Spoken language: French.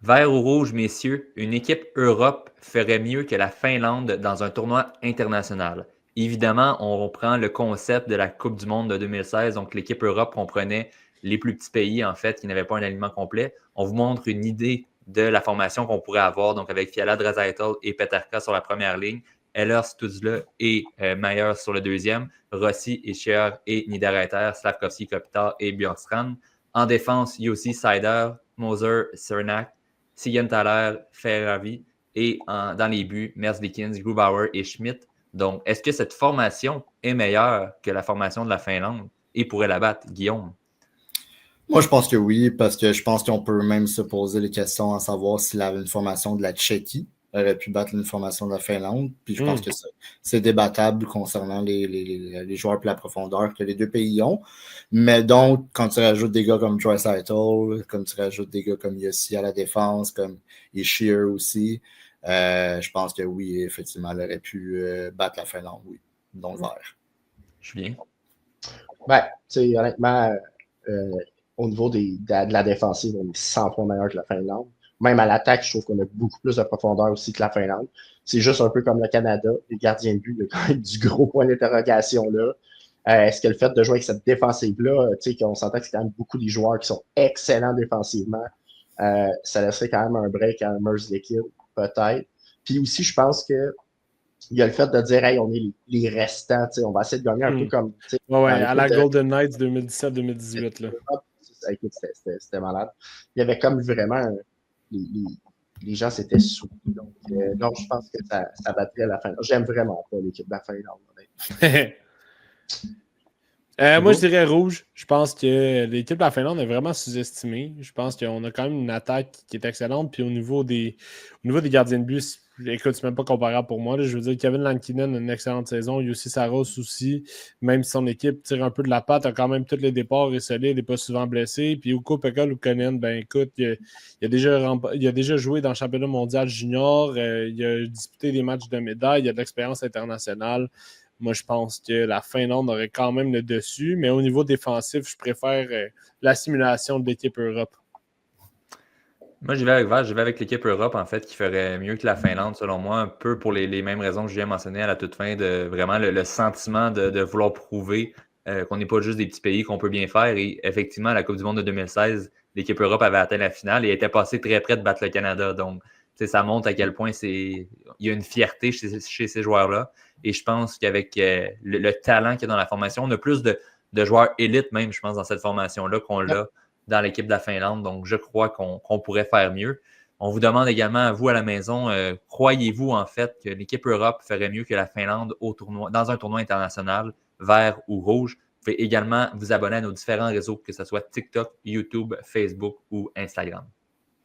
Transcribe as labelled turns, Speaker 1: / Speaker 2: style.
Speaker 1: Vert ou rouge, messieurs, une équipe Europe ferait mieux que la Finlande dans un tournoi international. Évidemment, on prend le concept de la Coupe du Monde de 2016, donc l'équipe Europe comprenait les plus petits pays, en fait, qui n'avaient pas un alignement complet. On vous montre une idée de la formation qu'on pourrait avoir, donc avec Fiala, Draisaitl et Peterka sur la première ligne, Ehlers, Stützle et Meier sur le deuxième, Rossi, Ischier et Niederreiter, Slavkovski, Kopitar et Bjorkstrand. En défense, il y a aussi Seider, Moser, Cernak, Siegenthaler, Ferravi et dans les buts, Merzlikins, Grubauer et Schmidt. Donc, est-ce que cette formation est meilleure que la formation de la Finlande et pourrait la battre, Guillaume?
Speaker 2: Moi, je pense que oui, parce que je pense qu'on peut même se poser les questions à savoir si une formation de la Tchéquie aurait pu battre une formation de la Finlande. Puis je pense que c'est débattable concernant les joueurs et la profondeur que les deux pays ont. Mais donc, quand tu rajoutes des gars comme Draisaitl, comme tu rajoutes des gars comme Yossi à la défense, comme Ischier aussi, je pense que oui, effectivement, elle aurait pu battre la Finlande, oui. Donc, vert.
Speaker 1: Julien?
Speaker 3: Ben, tu sais, honnêtement, au niveau de la défensive, on est 100 fois meilleur que la Finlande. Même à l'attaque, je trouve qu'on a beaucoup plus de profondeur aussi que la Finlande. C'est juste un peu comme le Canada. Les gardiens de but, il y a quand même du gros point d'interrogation là. Est-ce que le fait de jouer avec cette défensive-là, tu sais, qu'on s'entend que c'est quand même beaucoup des joueurs qui sont excellents défensivement, ça laisserait quand même un break à Merzlikins, peut-être. Puis aussi, je pense que il y a le fait de dire, hey, on est les restants, on va essayer de gagner un peu comme.
Speaker 4: Ouais, à la Golden Knights 2017-2018. Là.
Speaker 3: Écoute, c'était malade. Il y avait comme vraiment. Les gens s'étaient sous. Donc, je pense que ça battrait la fin. J'aime vraiment pas l'équipe de la Finlande.
Speaker 4: Moi, je dirais rouge. Je pense que l'équipe de la Finlande est vraiment sous-estimée. Je pense qu'on a quand même une attaque qui est excellente. Puis au niveau des gardiens de but, écoute, c'est même pas comparable pour moi. Là. Je veux dire, Kevin Lankinen a une excellente saison. Jussi Saros aussi. Même si son équipe tire un peu de la patte, a quand même tous les départs et solide, il n'est pas souvent blessé. Puis Ukko-Pekka Luukkonen, ben écoute, il a déjà joué dans le championnat mondial junior. Il a disputé des matchs de médailles. Il a de l'expérience internationale. Moi, je pense que la Finlande aurait quand même le dessus, mais au niveau défensif, je préfère la simulation de l'équipe Europe.
Speaker 1: Moi, j'y vais avec l'équipe Europe, en fait, qui ferait mieux que la Finlande, selon moi, un peu pour les mêmes raisons que je viens de mentionner à la toute fin, de vraiment le sentiment de vouloir prouver qu'on n'est pas juste des petits pays, qu'on peut bien faire. Et effectivement, à la Coupe du Monde de 2016, l'équipe Europe avait atteint la finale et était passée très près de battre le Canada. Donc, ça montre à quel point il y a une fierté chez ces joueurs-là. Et je pense qu'avec le talent qu'il y a dans la formation, on a plus de joueurs élites même, je pense, dans cette formation-là qu'on l'a dans l'équipe de la Finlande. Donc, je crois qu'on pourrait faire mieux. On vous demande également, à vous à la maison, croyez-vous en fait que l'équipe Europe ferait mieux que la Finlande dans un tournoi international, vert ou rouge? Vous pouvez également vous abonner à nos différents réseaux, que ce soit TikTok, YouTube, Facebook ou Instagram.